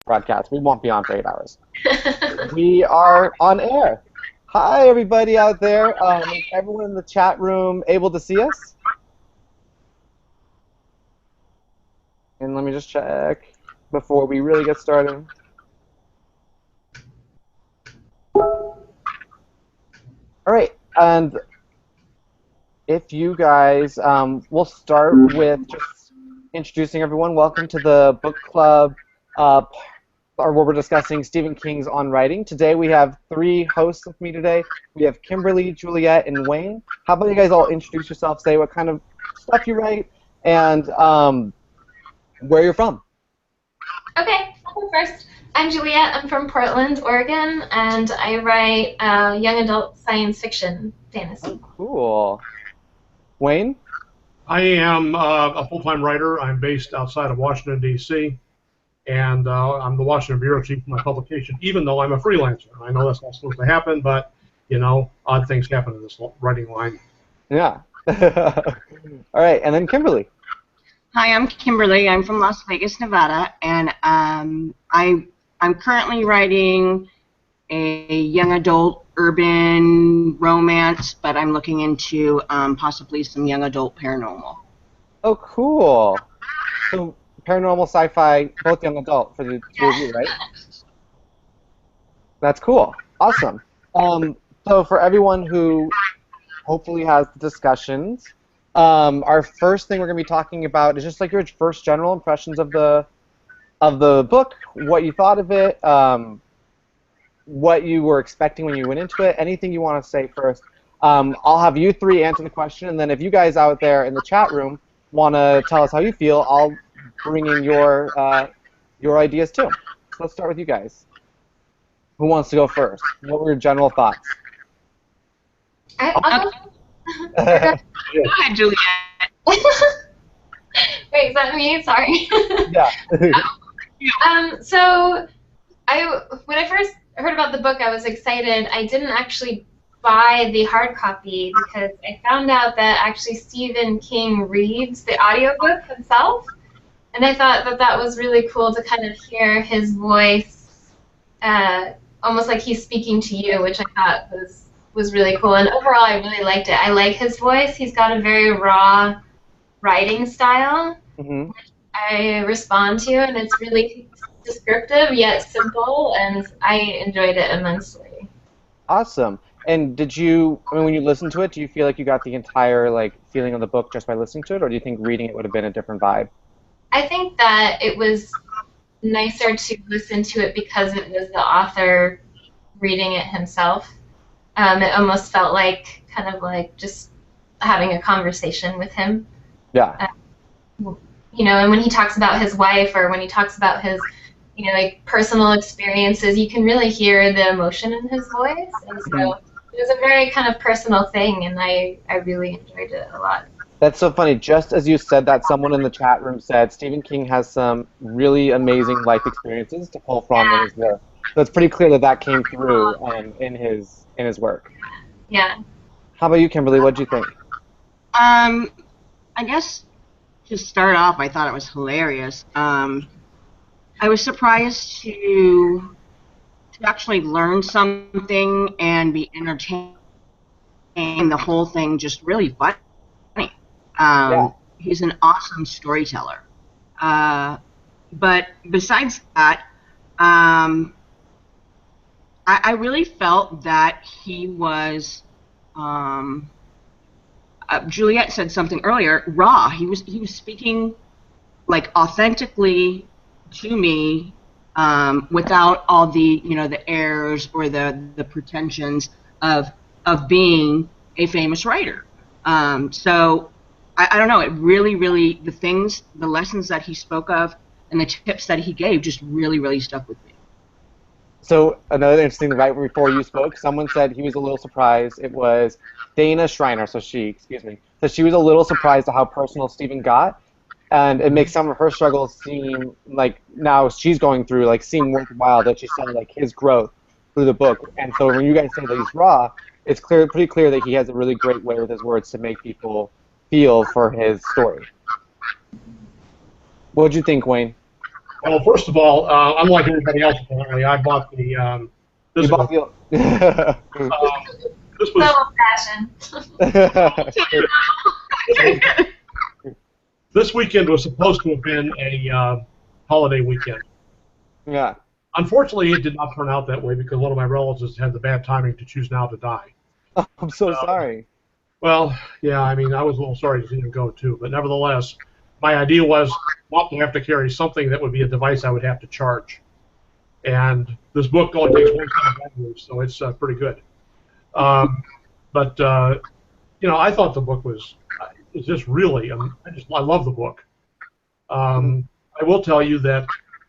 broadcast. We won't be on for 8 hours. We are on air. Hi, everybody out there. Is everyone in the chat room able to see us? And let me just check before we really get started. All right, and if you guys, we'll start with just introducing everyone. Welcome to the book club, or where we're discussing Stephen King's On Writing. Today we have 3 hosts with me today. We have Kimberly, Juliet, and Wayne. How about you guys all introduce yourselves, say what kind of stuff you write, and where you're from. Okay, I'll go first. I'm Juliet. I'm from Portland, Oregon, and I write young adult science fiction fantasy. Oh, cool. Wayne? I am a full-time writer. I'm based outside of Washington, D.C., and I'm the Washington bureau chief for my publication, even though I'm a freelancer. I know that's not supposed to happen, but, you know, odd things happen in this writing line. Yeah. All right, and then Kimberly. Hi, I'm Kimberly. I'm from Las Vegas, Nevada, and I'm currently writing a young adult urban romance, but I'm looking into possibly some young adult paranormal. Oh, cool. So paranormal, sci-fi, both young adult for the two of you, right? That's cool. Awesome. So for everyone who hopefully has the discussions, our first thing we're going to be talking about is just like your first general impressions of the book, what you thought of it, what you were expecting when you went into it, anything you want to say first. I'll have you 3 answer the question, and then if you guys out there in the chat room want to tell us how you feel, I'll bring in your ideas too. So let's start with you guys. Who wants to go first? What were your general thoughts? I'll go. Go ahead, Juliet. Wait, is that me? Sorry. Yeah. So when I first heard about the book, I was excited. I didn't actually buy the hard copy because I found out that actually Stephen King reads the audiobook himself, and I thought that that was really cool to kind of hear his voice, almost like he's speaking to you, which I thought was really cool. And overall, I really liked it. I like his voice. He's got a very raw writing style, which I respond to, and it's really descriptive yet simple, and I enjoyed it immensely. Awesome. And did you, I mean, when you listened to it, do you feel like you got the entire feeling of the book just by listening to it, or do you think reading it would have been a different vibe? I think that it was nicer to listen to it because it was the author reading it himself. It almost felt like kind of like just having a conversation with him. Yeah. You know, and when he talks about his wife or when he talks about his, you know, like personal experiences, you can really hear the emotion in his voice. And so it was a very kind of personal thing, and I really enjoyed it a lot. That's so funny. Just as you said that, someone in the chat room said Stephen King has some really amazing life experiences to pull from in his work. So it's pretty clear that that came through in his work. Yeah. How about you, Kimberly? What did you think? I guess to start off, I thought it was hilarious. I was surprised to actually learn something and be entertained. The whole thing just really funny. He's an awesome storyteller. But besides that, I really felt that he was. Juliet said something earlier. Raw. He was speaking like authentically to me, without all the the airs or the pretensions of being a famous writer. So I don't know. It really the lessons that he spoke of and the tips that he gave just really stuck with me. So another interesting thing, right before you spoke, someone said he was a little surprised. It was Dana Schreiner, so she was a little surprised at how personal Stephen got, and it makes some of her struggles seem like now she's going through seem worthwhile, that she saw his growth through the book. And so when you guys say that he's raw, it's pretty clear that he has a really great way with his words to make people feel for his story. What did you think, Wayne? Well, first of all, unlike everybody else, apparently, I bought the You physical. bought the. This So was old-fashioned. this weekend was supposed to have been a holiday weekend. Yeah. Unfortunately, it did not turn out that way because one of my relatives had the bad timing to choose now to die. I'm so sorry. Well, yeah, I mean, I was a little sorry to see him go too, but nevertheless, my idea was not to have to carry something that would be a device I would have to charge. And this book only takes one set of batteries, so it's pretty good. But I thought the book was just really, I love the book. I will tell you that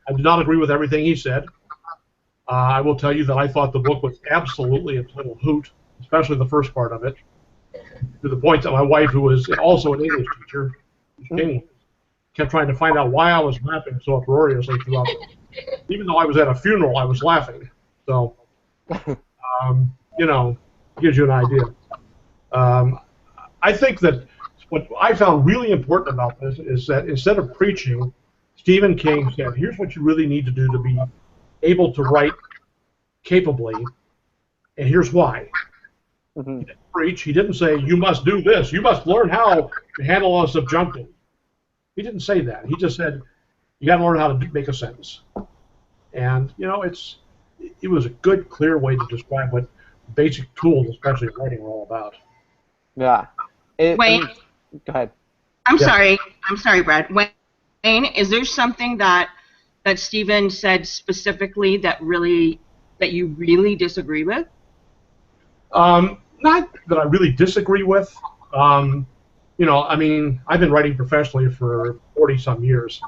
I did not agree with everything he said. I will tell you that I thought the book was absolutely a total hoot, especially the first part of it, to the point that my wife, who was also an English teacher, kept trying to find out why I was laughing so uproariously throughout. Even though I was at a funeral, I was laughing. So, gives you an idea. I think that what I found really important about this is that instead of preaching, Stephen King said, here's what you really need to do to be able to write capably, and here's why. He didn't preach. He didn't say, you must do this. You must learn how to handle a subjunctive. He didn't say that. He just said, you got to learn how to make a sentence. And, it was a good, clear way to describe what basic tools, especially in writing, are all about. Yeah. Wayne? Go ahead. I'm sorry, Brad. Wayne, is there something that Stephen said specifically that you really disagree with? Not that I really disagree with. I've been writing professionally for 40-some years.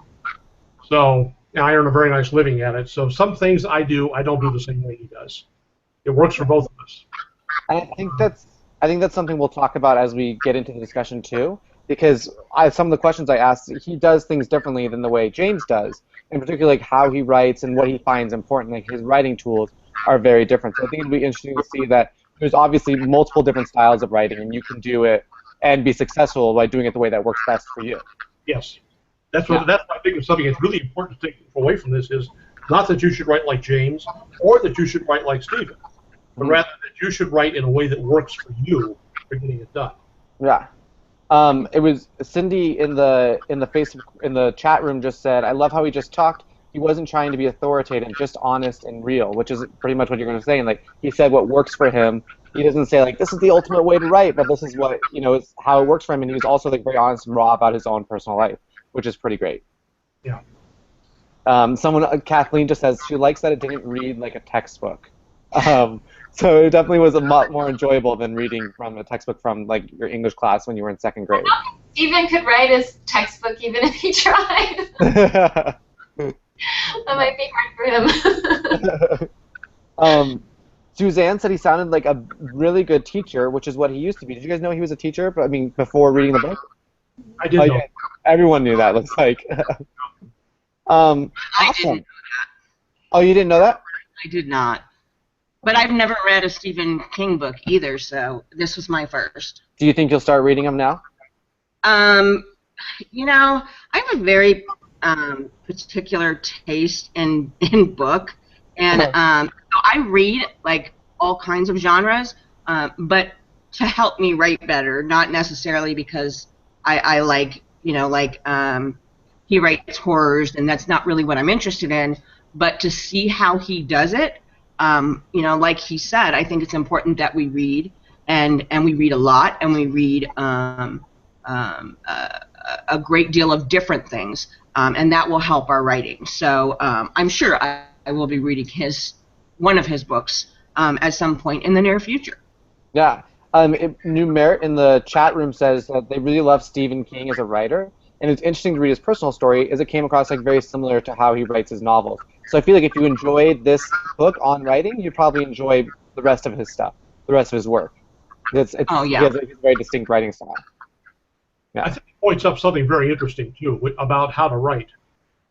So, and I earn a very nice living at it. So some things I don't do the same way he does. It works for both of us. I think that's something we'll talk about as we get into the discussion too, because some of the questions I asked, he does things differently than the way James does, in particular like how he writes and what he finds important. Like his writing tools are very different. So I think it'd be interesting to see that there's obviously multiple different styles of writing, and you can do it and be successful by doing it the way that works best for you. Yes. That's what I think is something that's really important to take away from this is not that you should write like James or that you should write like Stephen, but rather that you should write in a way that works for you for getting it done. Yeah. It was Cindy in the Facebook in the chat room just said, I love how he just talked. He wasn't trying to be authoritative, just honest and real, which is pretty much what you're going to say. And like he said, what works for him. He doesn't say like this is the ultimate way to write, but this is what is how it works for him. And he was also like very honest and raw about his own personal life, which is pretty great. Yeah. Kathleen just says she likes that it didn't read like a textbook. So it definitely was a lot more enjoyable than reading from a textbook from like your English class when you were in second grade. Stephen could write his textbook even if he tried. That might be hard for him. Suzanne said he sounded like a really good teacher, which is what he used to be. Did you guys know he was a teacher? But I mean, before reading the book. I did know. Yeah. Everyone knew that. Looks like. Awesome. I didn't know that. Oh, you didn't know that? I did not. But I've never read a Stephen King book either, so this was my first. Do you think you'll start reading them now? I have a very particular taste in book, and so I read like all kinds of genres, but to help me write better, not necessarily because I like he writes horrors, and that's not really what I'm interested in, but to see how he does it. Like he said, I think it's important that we read, and we read a lot, and we read a great deal of different things, and that will help our writing. So I'm sure I will be reading one of his books at some point in the near future. Yeah. New Merit in the chat room says that they really love Stephen King as a writer, and it's interesting to read his personal story as it came across like very similar to how he writes his novels. So I feel like if you enjoyed this book on writing, you'd probably enjoy the rest of his stuff, the rest of his work. He has a very distinct writing style. Yeah. I think it points up something very interesting too about how to write,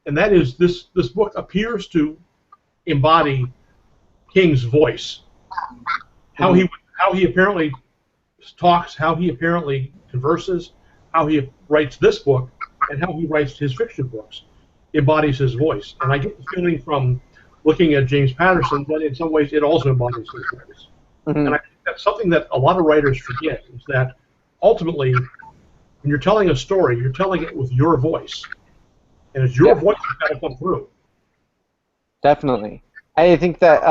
and that is this book appears to embody King's voice, how he apparently talks, how he apparently converses, how he writes this book, and how he writes his fiction books. embodies his voice. And I get the feeling from looking at James Patterson that in some ways it also embodies his voice. Mm-hmm. And I think that's something that a lot of writers forget, is that ultimately, when you're telling a story, you're telling it with your voice. And it's your voice that's got to come through. Definitely. I think that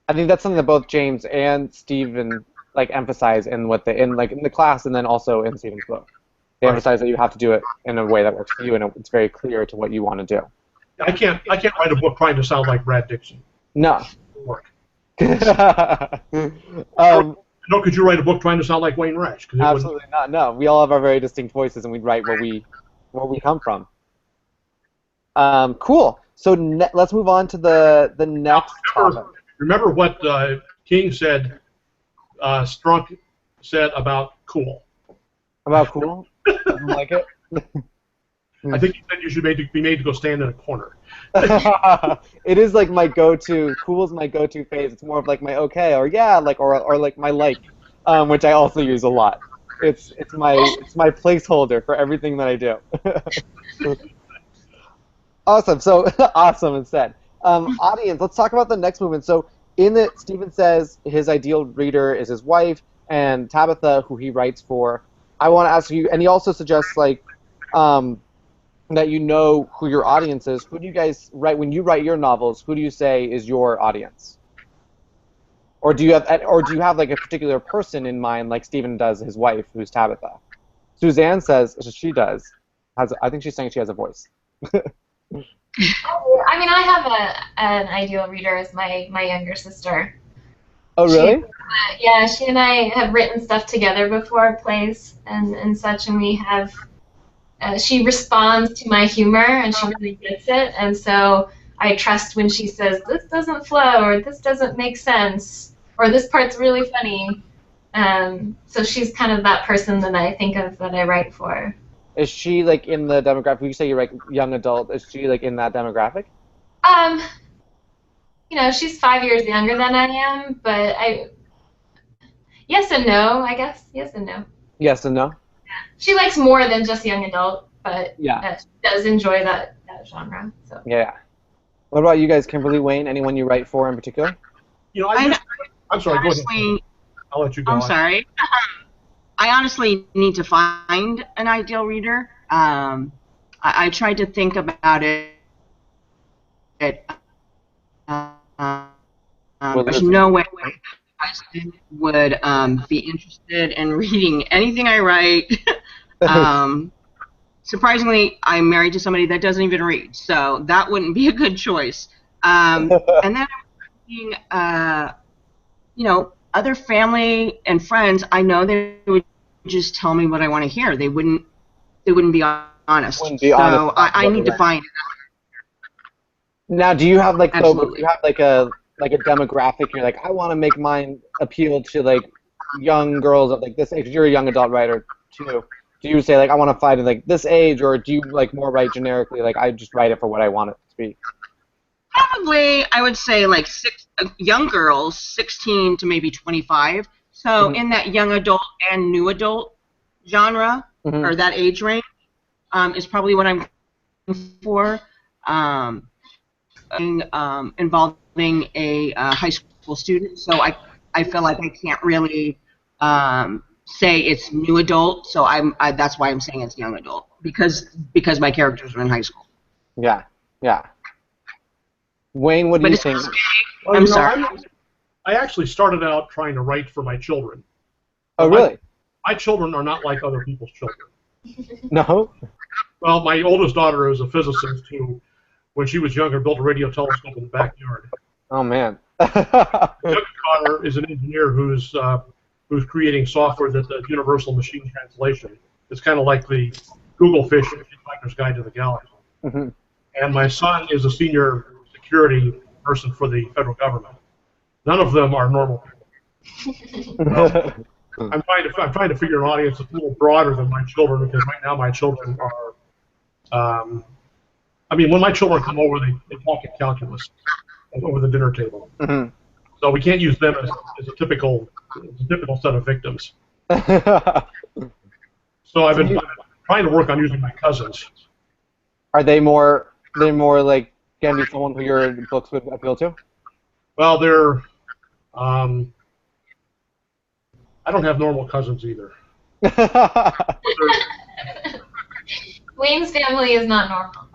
that's something that both James and Stephen like emphasize in what they in the class, and then also in Stephen's book. They emphasize that you have to do it in a way that works for you, and it's very clear to what you want to do. I can't write a book trying to sound like Brad Dixon. No. It won't work. No, could you write a book trying to sound like Wayne Rash? Absolutely not. No, we all have our very distinct voices, and we write where we come from. Cool. So let's move on to the next topic. Remember what King said, Strunk said about cool. About cool? Doesn't like it? I think he said you should be made to go stand in a corner. It is like my go-to. Cool is my go-to phase. It's more of like my okay or yeah, like or like my like, which I also use a lot. It's my placeholder for everything that I do. Awesome. So awesome instead. Audience, let's talk about the next movement. So in it, Stephen says his ideal reader is his wife and Tabitha, who he writes for. I want to ask you, and he also suggests like that you know who your audience is. Who do you guys write when you write your novels? Who do you say is your audience? Or do you have like a particular person in mind, like Stephen does his wife, who's Tabitha? Suzanne says she does. I think she's saying she has a voice. I mean, I have an ideal reader as my younger sister. Oh, really? Yeah, she and I have written stuff together before, plays and such, and we have. She responds to my humor, and she really gets it, and so I trust when she says, this doesn't flow, or this doesn't make sense, or this part's really funny. So she's kind of that person that I think of that I write for. Is she like in the demographic? You say you're like young adult. Is she like in that demographic? You know, she's 5 years younger than I am, but yes and no, I guess. Yes and no. Yes and no. She likes more than just young adult, but she does enjoy that genre. So. Yeah. What about you guys, Kimberly, Wayne? Anyone you write for in particular? You know, I'm sorry. Honestly, go ahead. I'll let you go. I'm sorry. I honestly need to find an ideal reader. I tried to think about it. There's no way my husband would be interested in reading anything I write. Surprisingly, I'm married to somebody that doesn't even read, so that wouldn't be a good choice. And then I'm thinking, you know, other family and friends, I know they would just tell me what I want to hear. They wouldn't be honest. So I need to find it. Now, do you have like Absolutely. do you have like a demographic? You're like, I want to make mine appeal to like young girls of like this age. You're a young adult writer too. Do you say like I want to find it like this age, or do you like more write generically? Like I just write it for what I want it to be. Probably, I would say like young girls, 16 to maybe 25. So in that young adult and new adult genre, or that age range, is probably what I'm looking for. Involving a high school student, so I feel like I can't really say it's new adult. So that's why I'm saying it's young adult, because my characters are in high school. Yeah. Wayne, what do you think? Well, I'm sorry. I actually started out trying to write for my children. Oh, really? My children are not like other people's children. No? Well, my oldest daughter is a physicist who, when she was younger, built a radio telescope in the backyard. Oh, man. My youngest daughter is an engineer who's creating software that does universal machine translation. It's kind of like the Google Fish Hitchhiker's Guide to the Galaxy. Mm-hmm. And my son is a senior security person for the federal government. None of them are normal people. I'm trying to figure an audience that's a little broader than my children, because right now my children are. I mean, when my children come over, they talk in calculus over the dinner table. Mm-hmm. So we can't use them as a typical set of victims. So I've been trying to work on using my cousins. Are they more they're more like can be someone who your books would appeal to? Well, they're. I don't have normal cousins either. Wayne's family is not normal.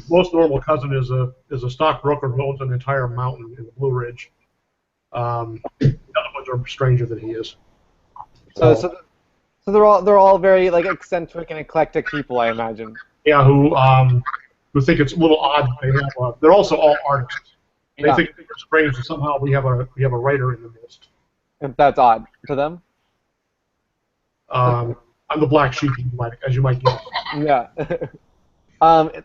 Most normal cousin is a stockbroker who owns an entire mountain in the Blue Ridge. The other ones are stranger than he is. So they're all very like eccentric and eclectic people, I imagine. Yeah, who think it's a little odd that they have. They're also all artists. They think it's strange that somehow we have a writer in the midst. If that's odd to them. I'm the black sheep, as you might guess. Yeah. Sorry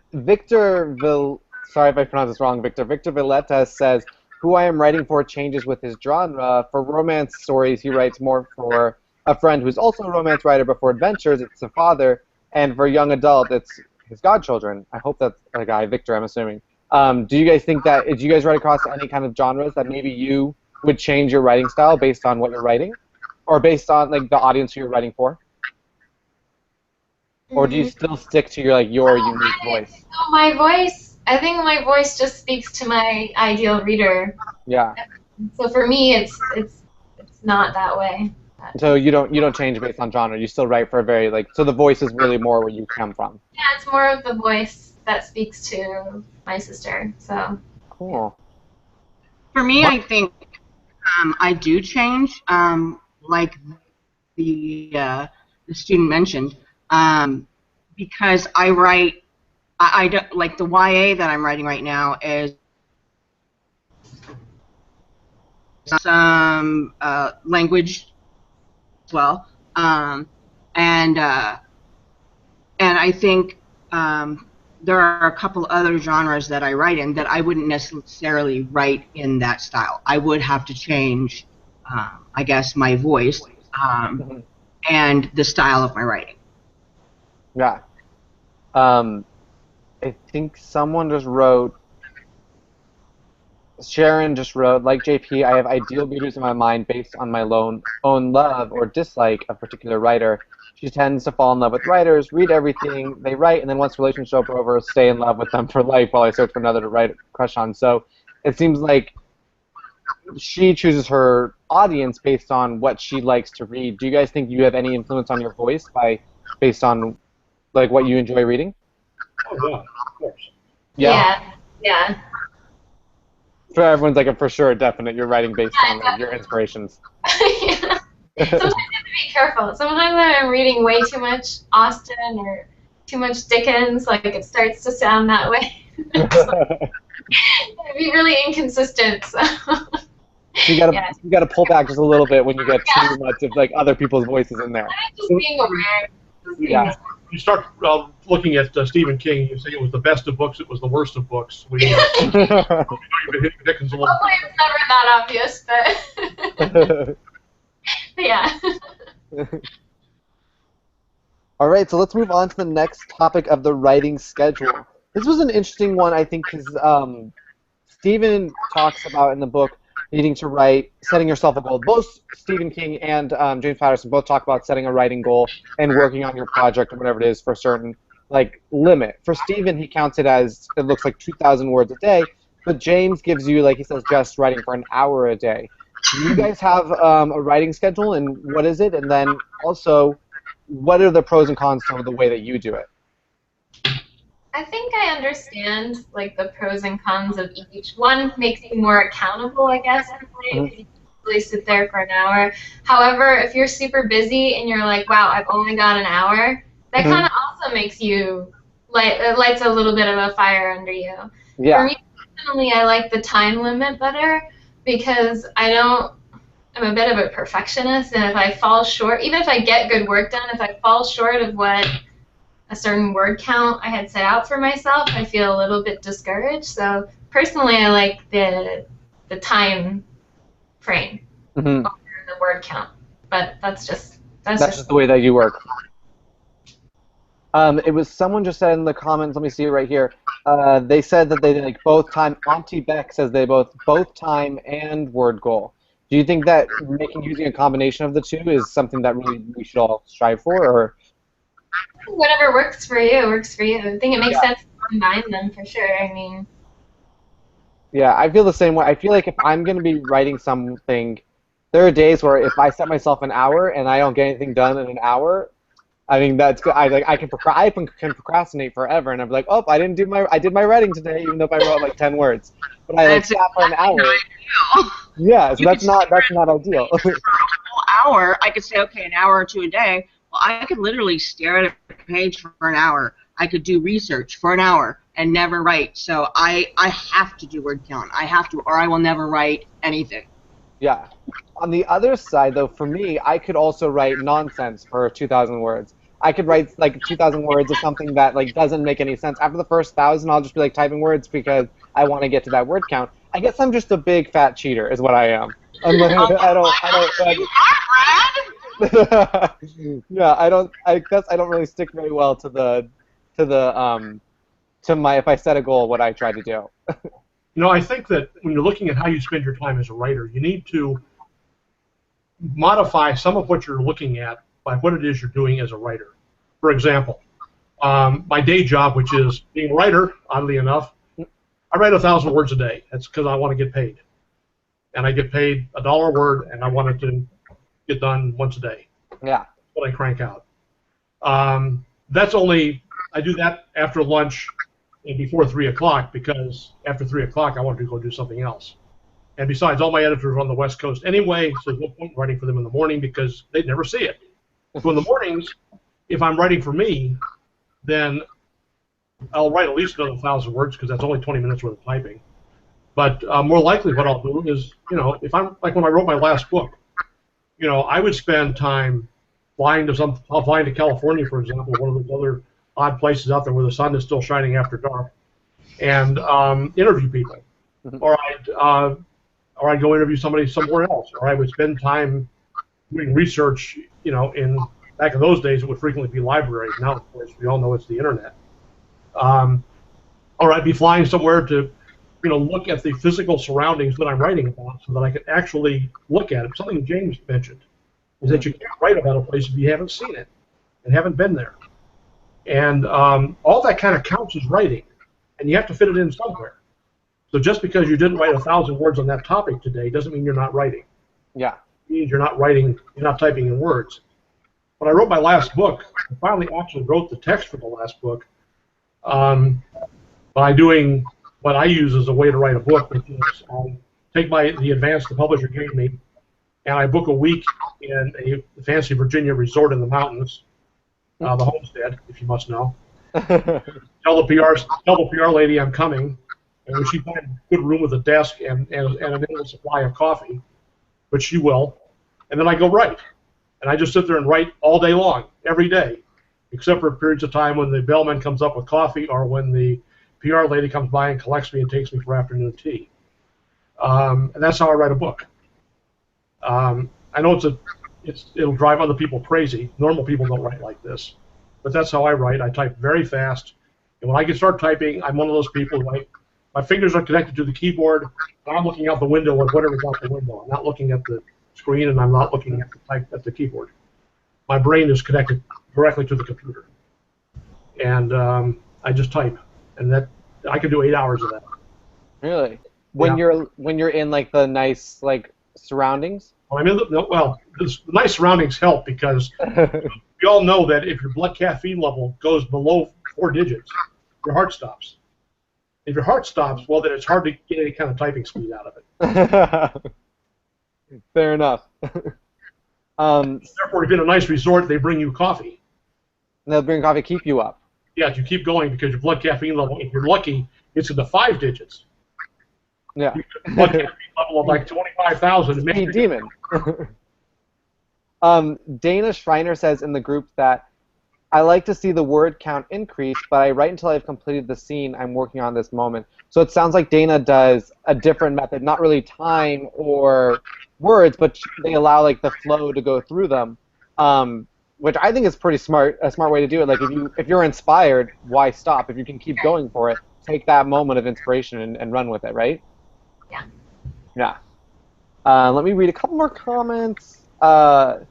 if I pronounced this wrong, Victor Villeta says, who I am writing for changes with his genre. For romance stories, he writes more for a friend who's also a romance writer, but for adventures, it's a father, and for young adult, it's his godchildren. I hope that's a guy, Victor, I'm assuming. Do you guys think that, do you guys write across any kind of genres that maybe you would change your writing style based on what you're writing? Or based on like the audience you're writing for? Or do you still stick to your unique voice? My voice, I think my voice just speaks to my ideal reader. Yeah. So for me, it's not that way. So you don't change based on genre. You still write for a very so the voice is really more where you come from. Yeah, it's more of the voice that speaks to my sister. So. Cool. For me, I think I do change, like the student mentioned. Because I write, I don't, like the YA that I'm writing right now is some language as well, and I think there are a couple other genres that I write in that I wouldn't necessarily write in that style. I would have to change, I guess, my voice and the style of my writing. Yeah. I think someone just wrote, Sharon just wrote, like JP, I have ideal readers in my mind based on my own love or dislike of a particular writer. She tends to fall in love with writers, read everything they write, and then once the relationship are over, stay in love with them for life while I search for another to write crush on. So it seems like she chooses her audience based on what she likes to read. Do you guys think you have any influence on your voice based on what you enjoy reading? Oh yeah, of course. Yeah. Yeah. For everyone's a for sure definite. You're writing based on your inspirations. Yeah. Sometimes you have to be careful. Sometimes I'm reading way too much Austen or too much Dickens. It starts to sound that way. It'd be really inconsistent. So. You gotta pull back just a little bit when you get too much of other people's voices in there. Just being aware. Yeah. You start looking at Stephen King, you say it was the best of books, it was the worst of books. Dickens a little. Hopefully it's never that obvious, but yeah. All right, so let's move on to the next topic of the writing schedule. This was an interesting one, I think, because Stephen talks about in the book needing to write, setting yourself a goal. Both Stephen King and James Patterson both talk about setting a writing goal and working on your project or whatever it is for a certain limit. For Stephen, he counts it as, it looks like 2,000 words a day, but James gives you, he says, just writing for an hour a day. Do you guys have a writing schedule, and what is it? And then also, what are the pros and cons to the way that you do it? I think I understand the pros and cons of each. One makes you more accountable, I guess, if you really sit there for an hour. However, if you're super busy and you're like, wow, I've only got an hour, that kind of also makes you it lights a little bit of a fire under you. Yeah. For me personally, I like the time limit better because I'm a bit of a perfectionist, and if I fall short, even if I get good work done, if I fall short of what a certain word count I had set out for myself, I feel a little bit discouraged. So personally, I like the time frame over the word count. But that's just the way that you work. It was someone just said in the comments. Let me see it right here. They said that they did both time. Auntie Beck says they both time and word goal. Do you think that using a combination of the two is something that really we should all strive for, or? Whatever works for you works for you. I think it makes sense to combine them for sure. I mean, Yeah, I feel the same way. I feel like if I'm going to be writing something, there are days where if I set myself an hour and I don't get anything done in an hour, I mean that's good. I can procrastinate forever, and I'm like, oh, I did my writing today, even though if I wrote like 10 words, but I like That's sat for an exactly hour. how I feel. Yeah, so You could that's not ideal. hour, I could say, okay, an hour or two a day. Well, I could literally stare at a page for an hour. I could do research for an hour and never write. So I have to do word count. I have to, or I will never write anything. Yeah. On the other side, though, for me, I could also write nonsense for 2,000 words. I could write like 2,000 words of something that like doesn't make any sense. After the first 1,000, I'll just be like typing words because I want to get to that word count. I guess I'm just a big fat cheater, is what I am. I'm like, You are, yeah, I don't. I guess I don't really stick very well to the to my if I set a goal, what I try to do. I think that when you're looking at how you spend your time as a writer, you need to modify some of what you're looking at by what it is you're doing as a writer. For example, my day job, which is being a writer, oddly enough, I write 1,000 words a day. That's because I want to get paid. And I get paid $1 a word, and I want it to get done once a day. Yeah. That's what I crank out. I do that after lunch and before 3 o'clock because after 3 o'clock I want to go do something else. And besides, all my editors are on the West Coast anyway, so there's no point writing for them in the morning because they'd never see it. So in the mornings, if I'm writing for me, then I'll write at least another 1,000 words because that's only 20 minutes worth of typing. But more likely what I'll do is, if I'm, like when I wrote my last book, I would spend time flying to California, for example, one of those other odd places out there where the sun is still shining after dark, and interview people. Or I'd go interview somebody somewhere else, or I would spend time doing research. Back in those days, it would frequently be libraries. Now, of course, we all know it's the internet. Or I'd be flying somewhere to, look at the physical surroundings that I'm writing about, so that I could actually look at it. Something James mentioned is that you can't write about a place if you haven't seen it and haven't been there. And all that kind of counts as writing, and you have to fit it in somewhere. So just because you didn't write 1,000 words on that topic today doesn't mean you're not writing. Yeah. It means you're not writing, you're not typing in words. When I wrote my last book, I finally actually wrote the text for the last book by doing what I use as a way to write a book, which is I take the advance the publisher gave me, and I book a week in a fancy Virginia resort in the mountains, the Homestead, if you must know. Tell the PR lady I'm coming, and when she finds a good room with a desk and an endless supply of coffee, which she will, and then I go write. And I just sit there and write all day long, every day, except for periods of time when the bellman comes up with coffee or when the PR lady comes by and collects me and takes me for afternoon tea. And that's how I write a book. I know it'll drive other people crazy. Normal people don't write like this, but that's how I write. I type very fast, and when I can start typing, I'm one of those people my fingers are connected to the keyboard, and I'm looking out the window at whatever's out the window. I'm not looking at the screen, and I'm not looking at the keyboard. My brain is connected directly to the computer, and I just type, and that I can do 8 hours of that. Really? When you're in like the nice like surroundings? Well, the nice surroundings help because we all know that if your blood caffeine level goes below 4 digits, your heart stops. If your heart stops, well, then it's hard to get any kind of typing speed out of it. Fair enough. Therefore, if you're in a nice resort, they bring you coffee. And they'll bring coffee, keep you up. Yeah, you keep going because your blood caffeine level, if you're lucky, it's in the 5 digits. Yeah. Blood caffeine level of like 25,000. Speed demon. Dana Schreiner says in the group that I like to see the word count increase, but I write until I've completed the scene I'm working on this moment. So it sounds like Dana does a different method, not really time or words, but they allow like the flow to go through them, which I think is pretty smart. A smart way to do it. Like if you're inspired, why stop? If you can keep going for it, take that moment of inspiration and run with it, right? Yeah. Yeah. Let me read a couple more comments. Brad,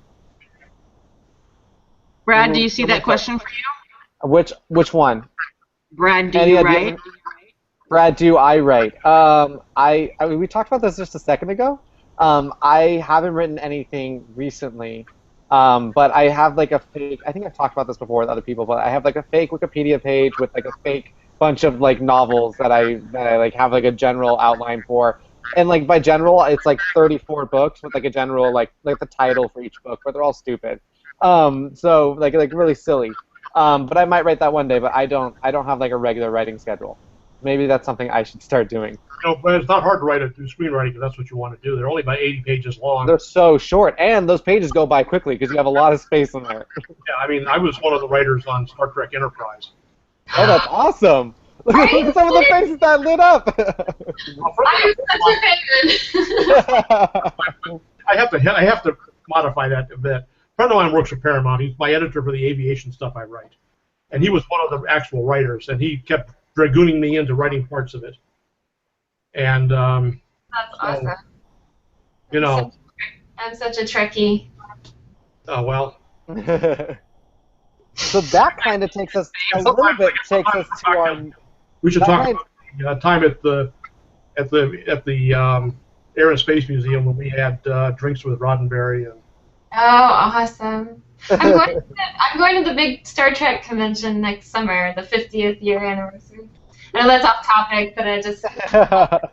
do you see that question for you? Which one? Brad, do Any you idea? write? Brad, do I write? I mean, we talked about this just a second ago. I haven't written anything recently, but I have like a fake. I think I've talked about this before with other people, but I have like a fake Wikipedia page with like a fake bunch of like novels that I like have like a general outline for. And like by general, it's like 34 books with like a general like the title for each book, but they're all stupid. So like really silly. But I might write that one day, but I don't have like a regular writing schedule. Maybe that's something I should start doing. But it's not hard to write it through screenwriting if that's what you want to do. They're only about 80 pages long. They're so short, and those pages go by quickly because you have a lot of space in there. Yeah, I mean, I was one of the writers on Star Trek Enterprise. Oh, that's awesome! Look at some of the faces that lit up. I'm such a fan. I have to modify that a bit. A friend of mine works for Paramount. He's my editor for the aviation stuff I write, and he was one of the actual writers, and he kept dragooning me into writing parts of it. And That's awesome. You know, I'm such a Trekkie. oh well. So that kind of takes us a little bit. Takes us to our. We should talk about time at the Air and Space Museum when we had drinks with Roddenberry and. Oh, awesome! I'm going to the big Star Trek convention next summer, the 50th year anniversary. I know that's off topic, but I just. But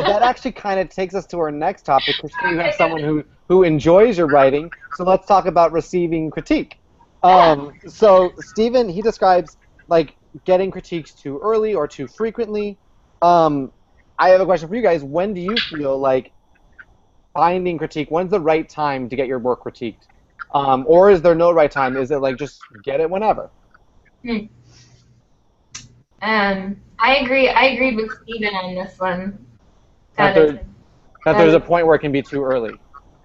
that actually kind of takes us to our next topic, because you have someone who enjoys your writing. So let's talk about receiving critique. So Stephen, he describes like getting critiques too early or too frequently. I have a question for you guys. When do you feel like finding critique? When's the right time to get your work critiqued? Or is there no right time? Is it like just get it whenever? I agree. I agreed with Stephen on this one. That there's a point where it can be too early.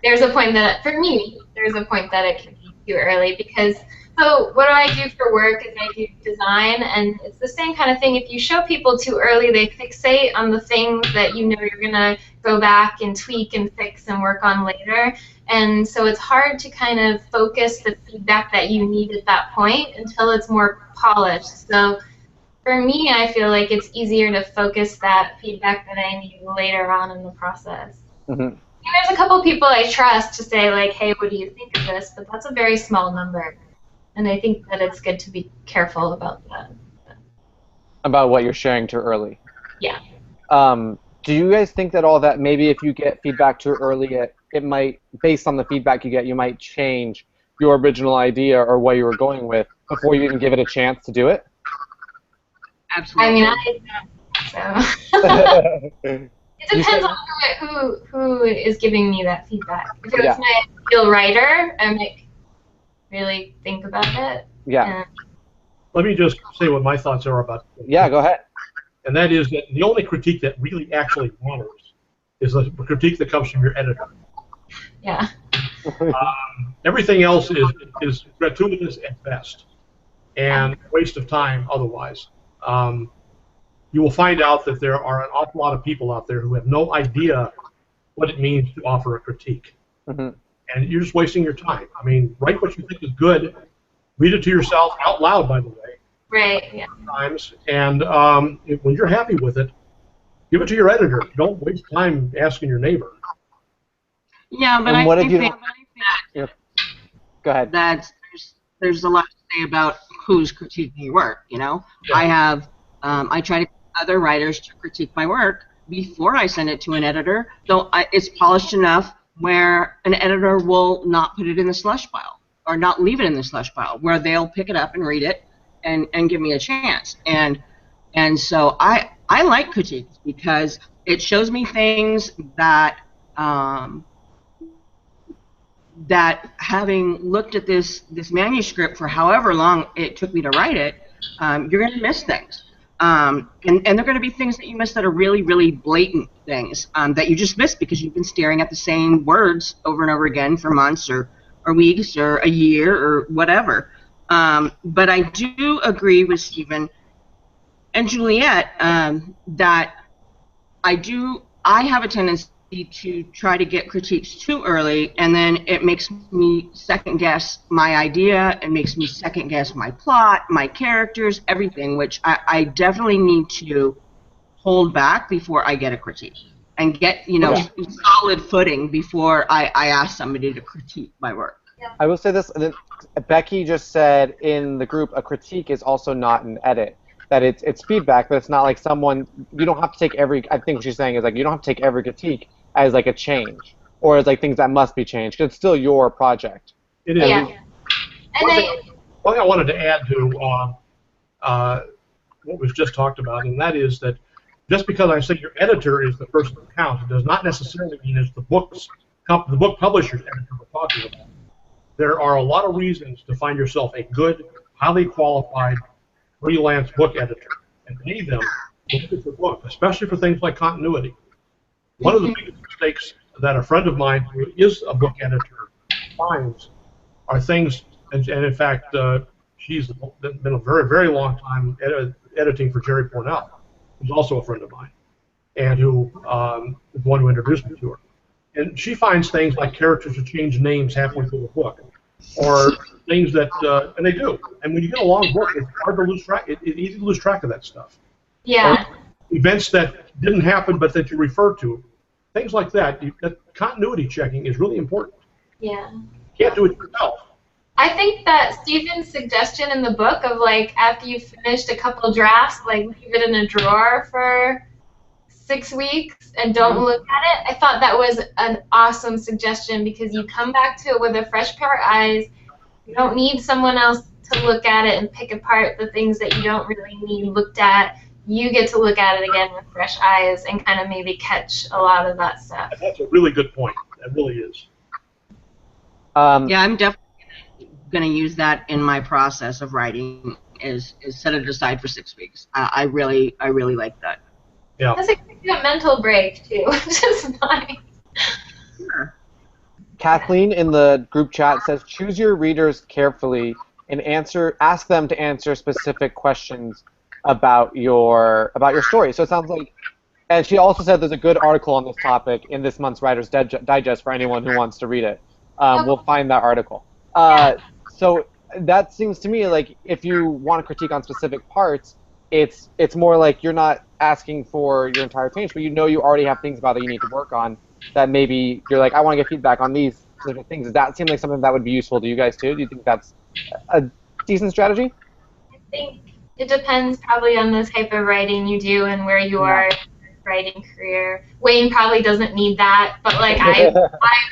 There's a point that, for me, there's a point that it can be too early because, so what I do for work is I do design, and it's the same kind of thing. If you show people too early, they fixate on the things that you know you're going to go back and tweak and fix and work on later. And so it's hard to kind of focus the feedback that you need at that point until it's more polished. So for me, I feel like it's easier to focus that feedback that I need later on in the process. Mm-hmm. There's a couple people I trust to say, like, hey, what do you think of this? But that's a very small number. And I think that it's good to be careful about that. About what you're sharing too early. Yeah. Do you guys think that all that, maybe if you get feedback too early, it might, based on the feedback you get, you might change your original idea or what you were going with before you even give it a chance to do it? Absolutely. I mean, so. It depends on who is giving me that feedback. If it was my ideal writer, I might really think about it. Yeah. Let me just say what my thoughts are about it. Yeah, go ahead. And that is that the only critique that really actually matters is the critique that comes from your editor. Yeah. Everything else is gratuitous at best and a waste of time otherwise. You will find out that there are an awful lot of people out there who have no idea what it means to offer a critique. Mm-hmm. And you're just wasting your time. I mean, write what you think is good, read it to yourself out loud, by the way. Right, yeah. Sometimes, and when you're happy with it, give it to your editor. Don't waste time asking your neighbor. Yeah, but and I think go ahead. that there's a lot to say about who's critiquing your work, you know? Yeah. I try to get other writers to critique my work before I send it to an editor, so it's polished enough where an editor will not put it in the slush pile or not leave it in the slush pile, where they'll pick it up and read it and give me a chance. And so I like critiques because it shows me things that that having looked at this manuscript for however long it took me to write it, you're going to miss things. And they're going to be things that you miss that are really, really blatant things that you just miss because you've been staring at the same words over and over again for months or weeks or a year or whatever. But I do agree with Stephen and Juliet that I have a tendency to try to get critiques too early, and then it makes me second guess my idea, it makes me second guess my plot, my characters, everything, which I definitely need to hold back before I get a critique and get, solid footing before I ask somebody to critique my work. I will say this, and then Becky just said in the group, a critique is also not an edit. That it's feedback, but it's not like you don't have to take every, I think what she's saying is like, you don't have to take every critique as like a change, or as like things that must be changed, because it's still your project. It is. Yeah. One thing I wanted to add to what was just talked about, and that is that just because I say your editor is the person who counts, it does not necessarily mean it's the book publisher's editor we're talking about. There are a lot of reasons to find yourself a good, highly qualified freelance book editor, and pay them to look at your book, especially for things like continuity. One of the biggest mistakes that a friend of mine who is a book editor finds are things, and in fact, she's been a very, very long time editing for Jerry Pournelle, who's also a friend of mine, and who is the one who introduced me to her. And she finds things like characters who change names halfway through the book, or things that, and they do. And when you get a long book, it's hard to lose track. It's easy to lose track of that stuff. Yeah. Or events that didn't happen but that you refer to, things like that. That continuity checking is really important. Yeah. You can't do it yourself. I think that Stephen's suggestion in the book of like after you've finished a couple drafts, like leave it in a drawer for 6 weeks and don't look at it. I thought that was an awesome suggestion because you come back to it with a fresh pair of eyes. You don't need someone else to look at it and pick apart the things that you don't really need looked at. You get to look at it again with fresh eyes and kind of maybe catch a lot of that stuff. That's a really good point. That really is. Yeah, I'm definitely going to use that in my process of writing. Is set it aside for 6 weeks. I really like that. Yeah. That's a mental break too, which is nice. Sure. Kathleen in the group chat says, choose your readers carefully and ask them to answer specific questions about your story. So it sounds like, and she also said there's a good article on this topic in this month's Writer's Digest for anyone who wants to read it. We'll find that article. So that seems to me like if you want to critique on specific parts, it's more like you're not asking for your entire page, but you already have things about that you need to work on that maybe you're like, I want to get feedback on these specific things. Does that seem like something that would be useful to you guys too? Do you think that's a decent strategy? I think it depends probably on the type of writing you do and where you are in your writing career. Wayne probably doesn't need that, but like I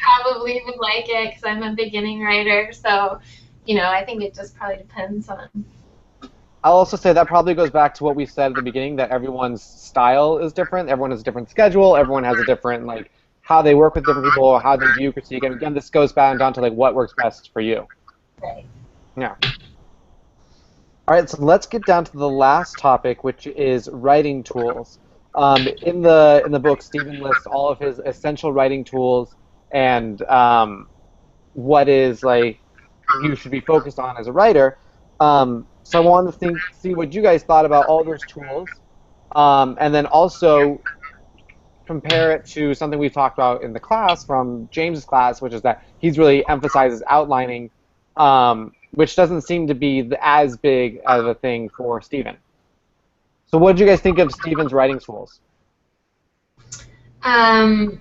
probably would like it because I'm a beginning writer. So, I think it just probably depends on. I'll also say that probably goes back to what we said at the beginning, that everyone's style is different. Everyone has a different schedule. Everyone has a different, like, how they work with different people, how they view critique. And again, this goes back down to, like, what works best for you. Right. Yeah. All right, so let's get down to the last topic, which is writing tools. In the book, Stephen lists all of his essential writing tools and what is, like, you should be focused on as a writer. So I wanted to see what you guys thought about all those tools, and then also compare it to something we talked about in the class from James's class, which is that he's really emphasizes outlining, which doesn't seem to be as big of a thing for Stephen. So what did you guys think of Stephen's writing tools? That's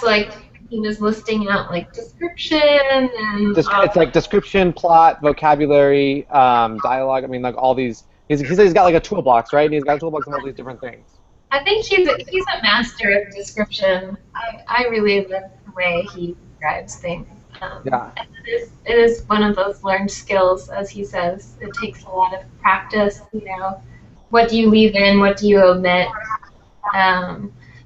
like he was listing out like description and it's like description, plot, vocabulary, dialogue. I mean, like all these. He said he's got like a toolbox, right? And he's got a toolbox of all these different things. I think he's a master of description. I really love the way he describes things. Yeah. It is one of those learned skills, as he says. It takes a lot of practice. What do you leave in? What do you omit?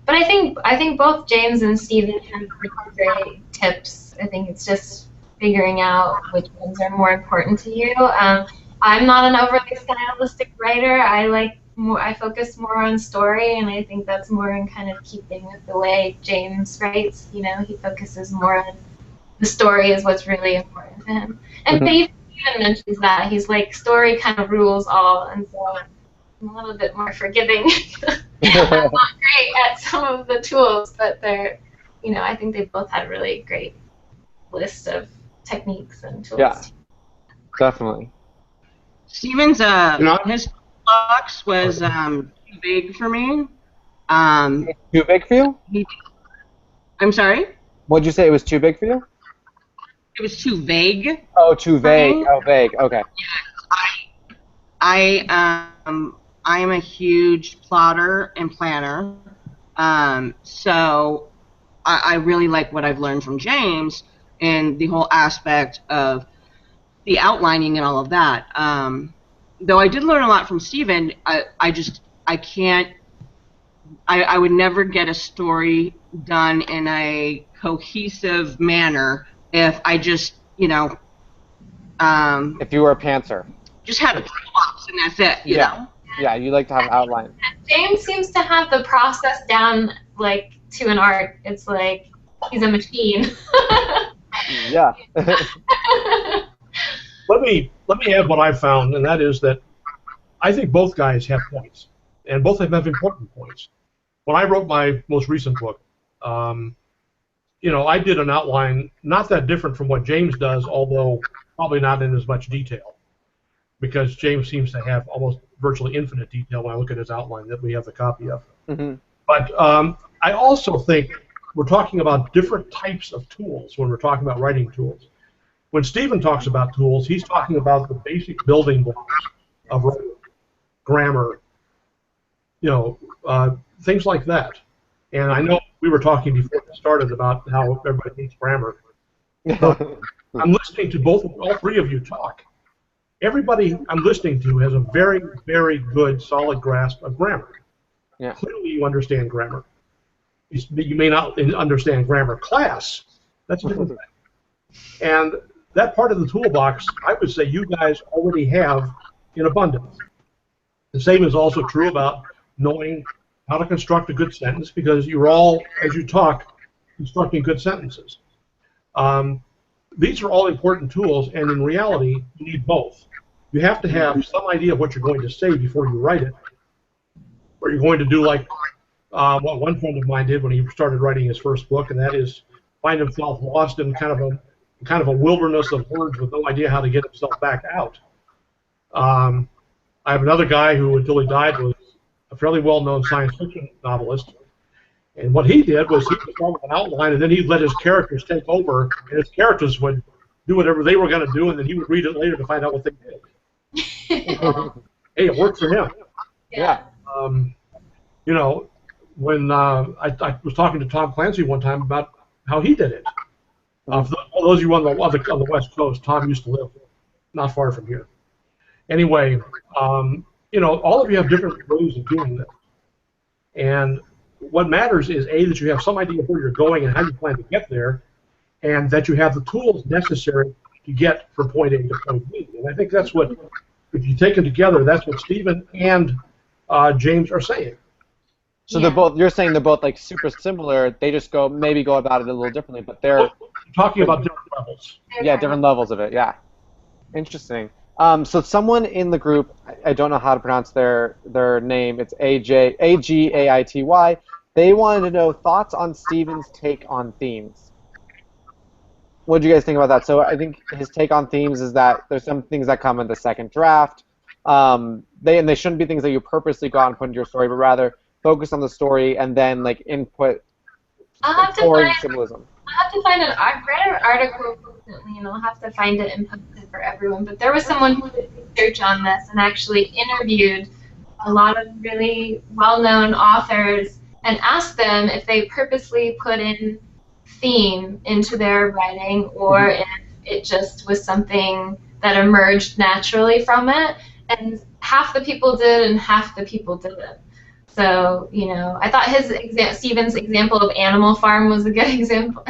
But I think both James and Stephen have great tips. I think it's just figuring out which ones are more important to you. I'm not an overly stylistic writer. I focus more on story, and I think that's more in kind of keeping with the way James writes. He focuses more on the story is what's really important to him. And Stephen mentions that. He's like, story kind of rules all, and so I'm a little bit more forgiving. I'm not great at some of the tools, but they're, I think they both had a really great list of techniques and tools. Yeah, definitely. Steven's his box was too big for me. Too big for you? I'm sorry? What'd you say? It was too big for you? It was too vague. Oh, too vague. Oh, vague. Okay. I am a huge plotter and planner. So I really like what I've learned from James and the whole aspect of the outlining and all of that. Though I did learn a lot from Stephen, I can't. I would never get a story done in a cohesive manner if I just, if you were a pantser. just had a box and that's it, you know? Yeah, you like to have outline. James seems to have the process down, like, to an art. It's like he's a machine. Yeah. Let me add what I've found, and that is that I think both guys have points, and both of them have important points. When I wrote my most recent book, I did an outline not that different from what James does, although probably not in as much detail, because James seems to have almost virtually infinite detail when I look at his outline that we have the copy of. Mm-hmm. But I also think we're talking about different types of tools when we're talking about writing tools. When Stephen talks about tools, he's talking about the basic building blocks of writing, grammar, things like that. And I know we were talking before we started about how everybody hates grammar. I'm listening to all three of you talk. Everybody I'm listening to has a very, very good, solid grasp of grammar. Yeah. Clearly you understand grammar. You may not understand grammar class. That's a different thing. And that part of the toolbox, I would say you guys already have in abundance. The same is also true about knowing how to construct a good sentence, because you're all, as you talk, constructing good sentences. These are all important tools, and in reality, you need both. You have to have some idea of what you're going to say before you write it, or you're going to do like what one friend of mine did when he started writing his first book, and that is find himself lost in kind of a wilderness of words with no idea how to get himself back out. I have another guy who, until he died, was a fairly well-known science fiction novelist, and what he did was he would start with an outline, and then he'd let his characters take over, and his characters would do whatever they were going to do, and then he would read it later to find out what they did. Hey, it worked for him. Yeah. When I was talking to Tom Clancy one time about how he did it. For those of you on the West Coast, Tom used to live not far from here. Anyway, all of you have different ways of doing this. And what matters is, A, that you have some idea of where you're going and how you plan to get there, and that you have the tools necessary to get from point A to point B. And I think that's what, if you take them together, that's what Stephen and James are saying. So you're saying they're both like super similar. They just maybe go about it a little differently, but they're talking about different levels. Yeah, different levels of it. Yeah, interesting. So someone in the group, I don't know how to pronounce their name. It's Agaity. They wanted to know thoughts on Stephen's take on themes. What do you guys think about that? So I think his take on themes is that there's some things that come in the second draft. They shouldn't be things that you purposely go out and put into your story, but rather focus on the story and then like input foreign symbolism. I'll have to find I've read an article recently, and I'll have to find it and post it for everyone. But there was someone who did research on this and actually interviewed a lot of really well-known authors and asked them if they purposely put in theme into their writing, or if it just was something that emerged naturally from it. And half the people did, and half the people didn't. So, I thought Stephen's example of Animal Farm was a good example.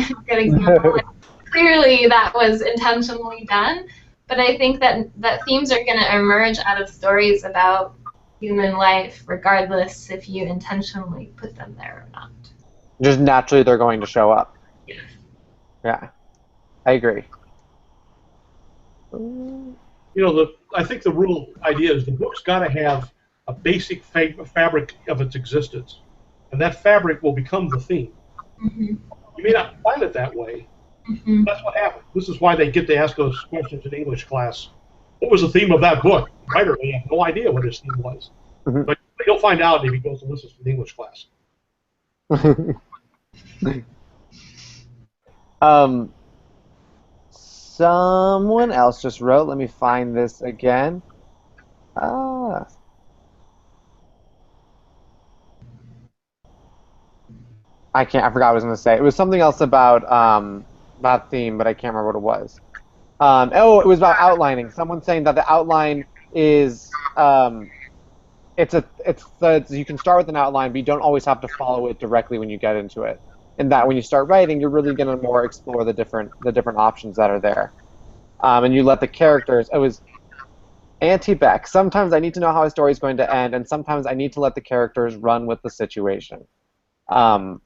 Clearly, that was intentionally done. But I think that themes are going to emerge out of stories about human life, regardless if you intentionally put them there or not. Just naturally, they're going to show up. Yes. Yeah, I agree. I think the rule idea is the book's got to have a basic fabric of its existence. and that fabric will become the theme. Mm-hmm. You may not find it that way. Mm-hmm. That's what happens. This is why they get to ask those questions in English class. What was the theme of that book? The writer may have no idea what his theme was. Mm-hmm. But he'll find out if he goes to listen to the English class. Someone else just wrote, let me find this again. Ah. I forgot what I was going to say. It was something else about theme, but I can't remember what it was. It was about outlining. Someone saying that the outline is, you can start with an outline, but you don't always have to follow it directly when you get into it. And that when you start writing, you're really going to more explore the different options that are there. And you let the characters. It was Auntie Beck. Sometimes I need to know how a story is going to end, and sometimes I need to let the characters run with the situation.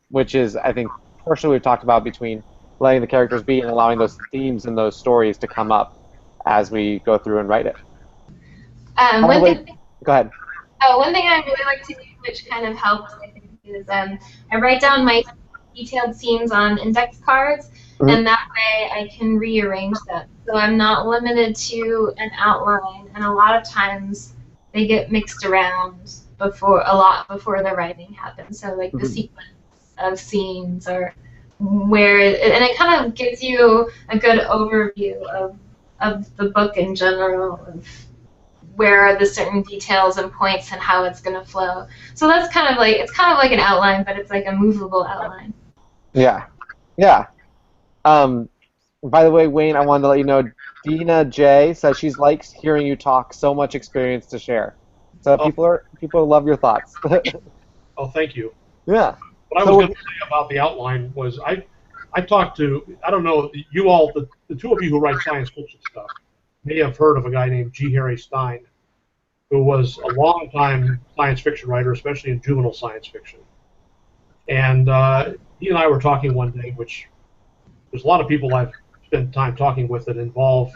Which is, I think, partially we've talked about between letting the characters be and allowing those themes and those stories to come up as we go through and write it. Go ahead. One thing I really like to do, which kind of helps, I think, is I write down my detailed scenes on index cards, Mm-hmm. and that way I can rearrange them. So I'm not limited to an outline, and a lot of times they get mixed around before the writing happens. So like the sequence of scenes or where, and it kind of gives you a good overview of the book in general, of where are the certain details and points and how it's going to flow. So that's kind of like, it's kind of like an outline, but it's like a movable outline. Yeah. By the way, Wayne, I wanted to let you know, Dina J says she likes hearing you talk. So much experience to share. So people love your thoughts. Oh, thank you. Yeah. What I was going to say about the outline was I talked to, I don't know, you all, the two of you who write science fiction stuff may have heard of a guy named G. Harry Stein, who was a long-time science fiction writer, especially in juvenile science fiction. And he and I were talking one day, which there's a lot of people I've spent time talking with that involve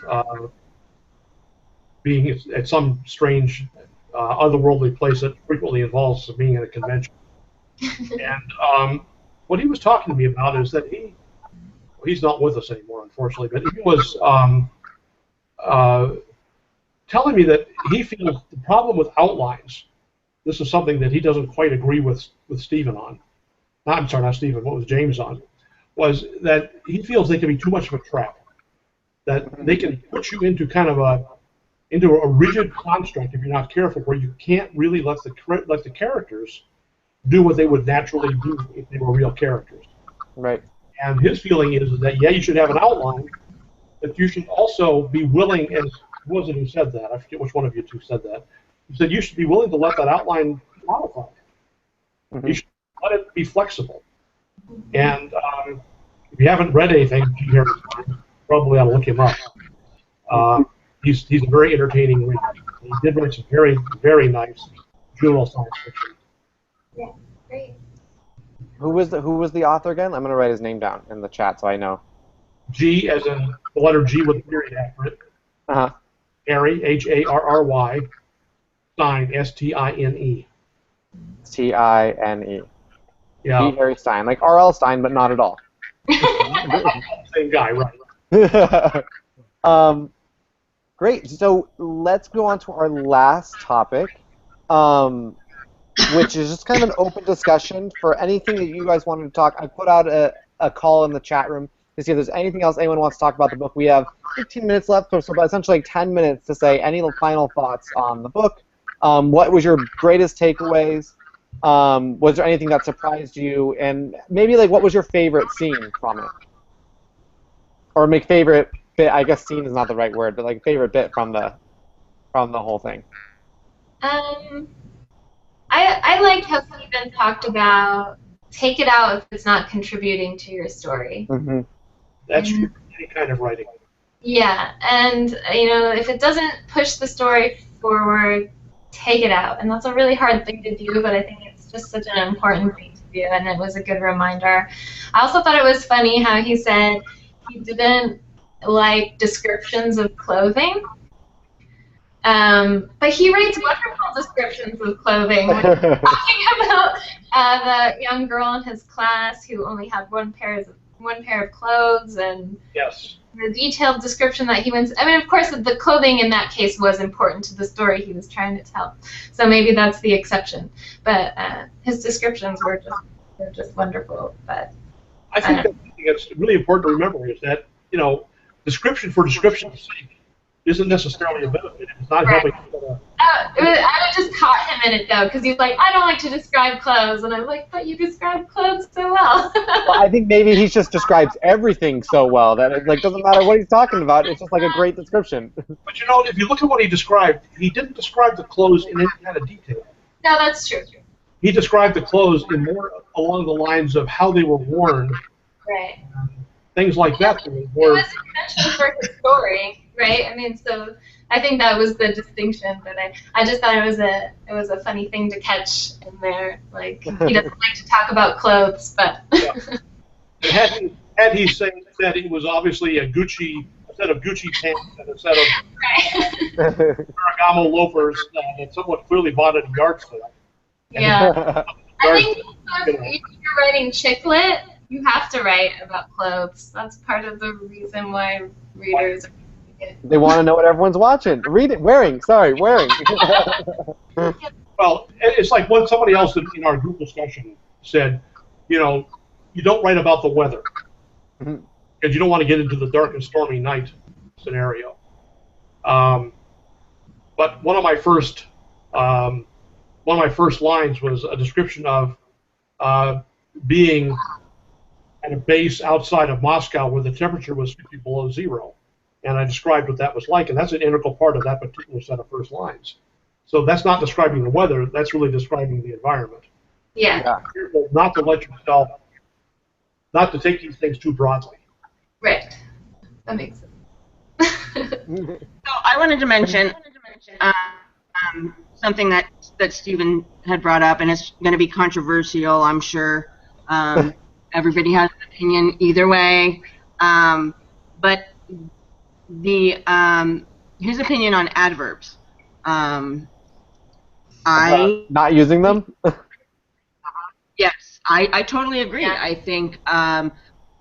being at some strange otherworldly place that frequently involves being at a convention. And what he was talking to me about is that he's not with us anymore, unfortunately, but he was telling me that he feels the problem with outlines, this is something that he doesn't quite agree with Stephen on. I'm sorry, not Stephen, what was James on? Was that he feels they can be too much of a trap. That they can put you into kind of a rigid construct if you're not careful, where you can't really let the characters do what they would naturally do if they were real characters. Right. And his feeling is that, yeah, you should have an outline, but you should also be willing, and who was it who said that? I forget which one of you two said that. He said you should be willing to let that outline modify. Mm-hmm. You should let it be flexible. And if you haven't read anything here, probably ought to look him up. He's a very entertaining reader. He did write some very, very nice juvenile science fiction. Yeah, great. Who was the author again? I'm going to write his name down in the chat so I know. G as in the letter G with a period after it. Uh-huh. Harry, Harry, Stein, Stine. Stine. Yeah. G. Harry Stein, like R.L. Stein, but not at all. Same guy, right? Great. So let's go on to our last topic, which is just kind of an open discussion for anything that you guys wanted to talk. I put out a call in the chat room to see if there's anything else anyone wants to talk about the book. We have 15 minutes left, so essentially like 10 minutes to say any final thoughts on the book. What was your greatest takeaways? Was there anything that surprised you? And maybe like what was your favorite scene from it? Or make favorite bit, I guess scene is not the right word, but like favorite bit from the whole thing. I liked how Stephen talked about take it out if it's not contributing to your story. Mm-hmm. That's true for any kind of writing. Yeah, and if it doesn't push the story forward, take it out. And that's a really hard thing to do, but I think it's just such an important thing to do, and it was a good reminder. I also thought it was funny how he said he didn't like descriptions of clothing. But he writes wonderful descriptions of clothing when he's talking about the young girl in his class who only had one pair of clothes, and Yes. the detailed description that he went. I mean, of course, the clothing in that case was important to the story he was trying to tell, so maybe that's the exception. But his descriptions were just wonderful. But I think that's really important to remember is that, description for description's sake isn't necessarily a benefit. It's not helping. I just caught him in it though, because he's like, I don't like to describe clothes, and I'm like, but you describe clothes so well. Well, I think maybe he just describes everything so well that it doesn't matter what he's talking about. It's just like a great description. But if you look at what he described, he didn't describe the clothes in any kind of detail. No, that's true. He described the clothes in more along the lines of how they were worn. Right. Things like that. It was intentional for his story, right? I mean, so I think that was the distinction. But I just thought it was a funny thing to catch in there. Like, he doesn't like to talk about clothes, but. Yeah. Had he said that it was obviously a set of Gucci pants and a set of Ferragamo loafers that someone clearly bought at a yard sale. Yeah. I think if you're writing chick lit, you have to write about clothes. That's part of the reason why readers are reading it. They want to know what everyone's watching. Wearing. Well, it's like when somebody else in our group discussion said, you don't write about the weather because you don't want to get into the dark and stormy night scenario. But one of my first lines was a description of being at a base outside of Moscow where the temperature was 50 below zero, and I described what that was like, and that's an integral part of that particular set of first lines. So that's not describing the weather; that's really describing the environment. Yeah. Not to take these things too broadly. Right. That makes sense. So I wanted to mention something that Stephen had brought up, and it's going to be controversial, I'm sure. Everybody has an opinion either way, but his opinion on adverbs. Not using them? Yes, I totally agree. Yeah. I think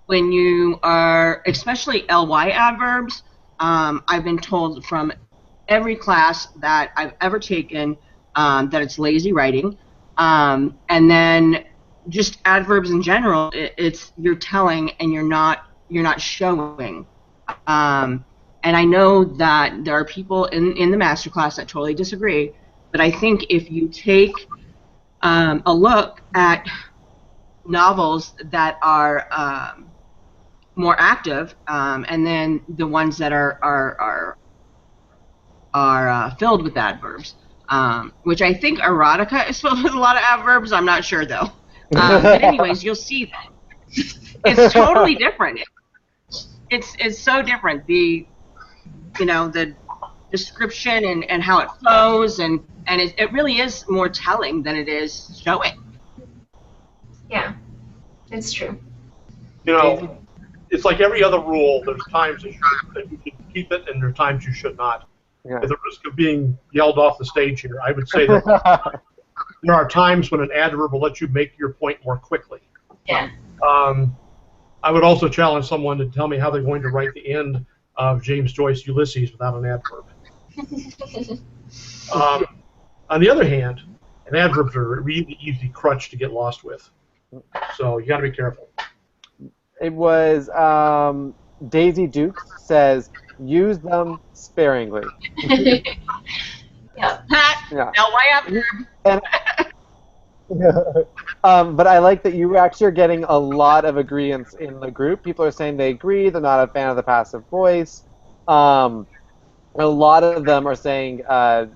when you are, especially ly adverbs, I've been told from every class that I've ever taken that it's lazy writing, and then just adverbs in general. It's you're telling and you're not showing. And I know that there are people in the MasterClass that totally disagree, but I think if you take a look at novels that are more active, and then the ones that are filled with adverbs, which I think erotica is filled with a lot of adverbs. I'm not sure though. But anyways, you'll see that it's totally different. It's so different. The description and how it flows, and it really is more telling than it is showing. Yeah, it's true. It's like every other rule. There's times that you should keep it, and there's times you should not. Yeah. At the risk of being yelled off the stage here, I would say that there are times when an adverb will let you make your point more quickly. Yeah. I would also challenge someone to tell me how they're going to write the end of James Joyce Ulysses without an adverb. On the other hand, an adverbs are a really easy crutch to get lost with. So you got to be careful. It was Daisy Duke says, use them sparingly. Yeah. Yeah. ly adverb. But I like that you actually are getting a lot of agreements in the group. People are saying they agree. They're not a fan of the passive voice. A lot of them are saying that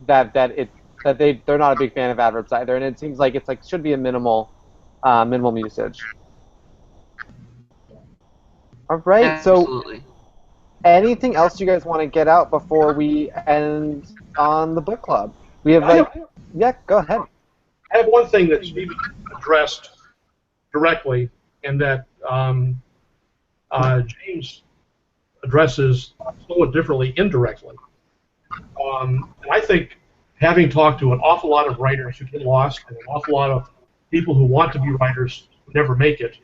they're not a big fan of adverbs either, and it seems like it's should be a minimal usage. All right. Absolutely. So anything else you guys want to get out before we end on the book club? We have yeah, go ahead. I have one thing that Stevie addressed directly, and that James addresses somewhat differently indirectly. And I think, having talked to an awful lot of writers who get lost and an awful lot of people who want to be writers who never make it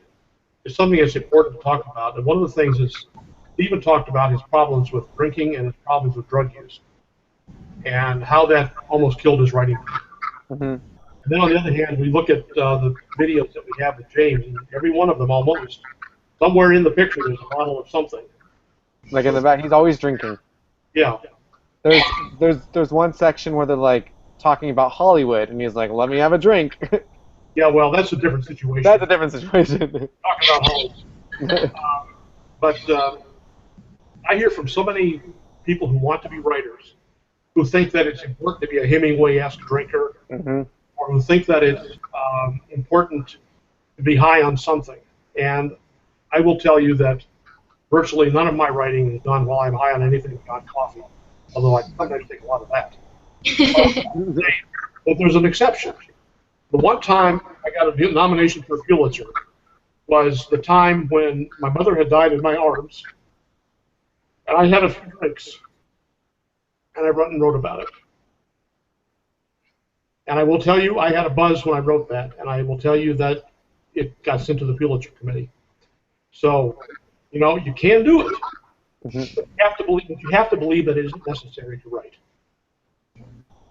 is something that's important to talk about. And one of the things is Stephen talked about his problems with drinking and his problems with drug use, and how that almost killed his writing. Mm-hmm. And then on the other hand, we look at the videos that we have with James, and every one of them almost, somewhere in the picture there's a bottle of something. Like in the back, he's always drinking. Yeah. There's one section where they're like talking about Hollywood, and he's like, "Let me have a drink." Yeah, well, that's a different situation. That's a different situation. Talking about Hollywood. But I hear from so many people who want to be writers who think that it's important to be a Hemingway-esque drinker, Mm-hmm. or who think that it's important to be high on something. And I will tell you that virtually none of my writing is done while I'm high on anything but coffee, although I sometimes take a lot of that. But there's an exception. The one time I got a nomination for a Pulitzer was the time when my mother had died in my arms, and I had a few drinks, and I wrote about it. And I will tell you, I had a buzz when I wrote that, and I will tell you that it got sent to the Pulitzer Committee. So, you know, you can do it. Mm-hmm. But you have to believe that it isn't necessary to write.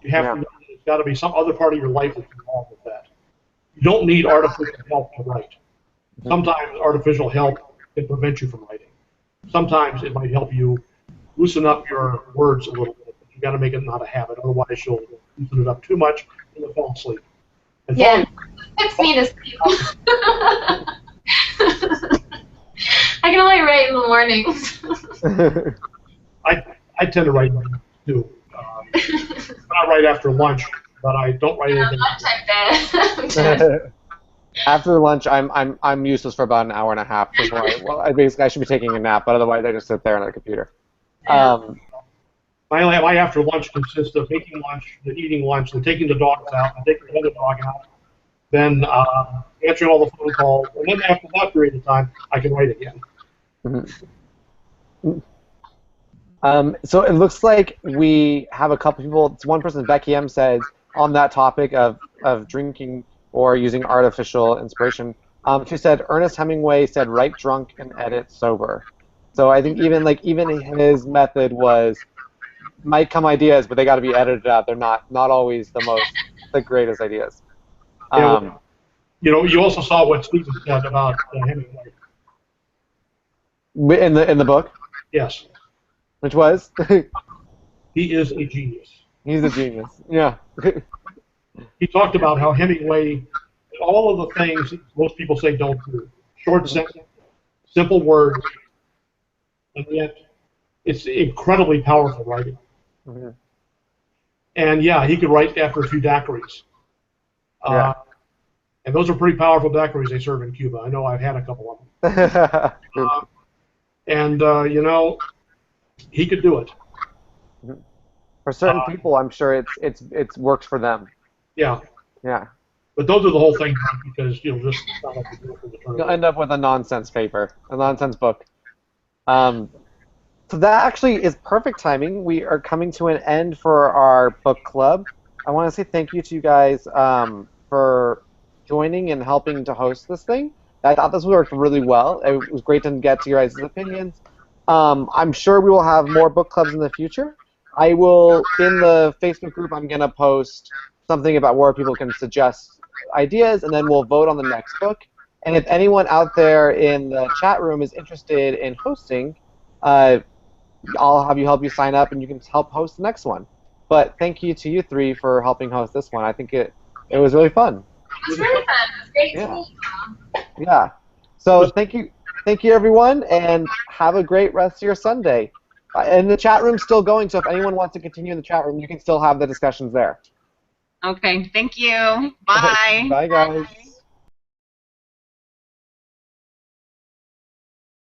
You have to. It's got to be some other part of your life that's involved with that. You don't need artificial help to write. Sometimes artificial help can prevent you from writing. Sometimes it might help you loosen up your words a little bit. But you got to make it not a habit. Otherwise, you'll loosen it up too much and you'll fall asleep. And Yeah, that's me to sleep. I can only write in the mornings. I tend to write too. I write after lunch, but I don't write anything. Lunch I'm dead. After lunch, I'm useless for about an hour and a half before I should be taking a nap, but otherwise I just sit there on the computer. My after lunch consists of making lunch, then eating lunch, then taking the dogs out, then taking the other dog out, then answering all the phone calls, and then after that period of time, I can write again. Mm-hmm. So it looks like we have a couple people. It's one person, Becky M, says on that topic of drinking or using artificial inspiration. She said Ernest Hemingway said write drunk and edit sober. So I think even his method might come ideas, but they got to be edited out. They're not always the greatest ideas. You know, you also saw what Stephen said about Hemingway. In the book? Yes. Which was? He is a genius. He's a genius. Yeah. He talked about how Hemingway, all of the things most people say don't do. Short sentence, simple words, and yet it's incredibly powerful writing. Mm-hmm. And yeah, he could write after a few daiquiris. Yeah. And those are pretty powerful daiquiris they serve in Cuba. I know I've had a couple of them. You know, he could do it. For certain people, I'm sure it's worked for them. Yeah. Yeah. But those are the whole thing because you'll just sound like you'll end up with a nonsense paper, a nonsense book. So that actually is perfect timing. We are coming to an end for our book club. I want to say thank you to you guys for joining and helping to host this thing. I thought this worked really well. It was great to get to your guys' opinions. I'm sure we will have more book clubs in the future. I will, in the Facebook group, I'm going to post something about where people can suggest ideas, and then we'll vote on the next book. And if anyone out there in the chat room is interested in hosting, I'll have you help you sign up, and you can help host the next one. But thank you to you three for helping host this one. I think it was really fun. It was really fun. It was great to meet you. Yeah. So thank you everyone, and have a great rest of your Sunday. And the chat room's still going, so if anyone wants to continue in the chat room, you can still have the discussions there. Okay, thank you. Bye. Bye, guys.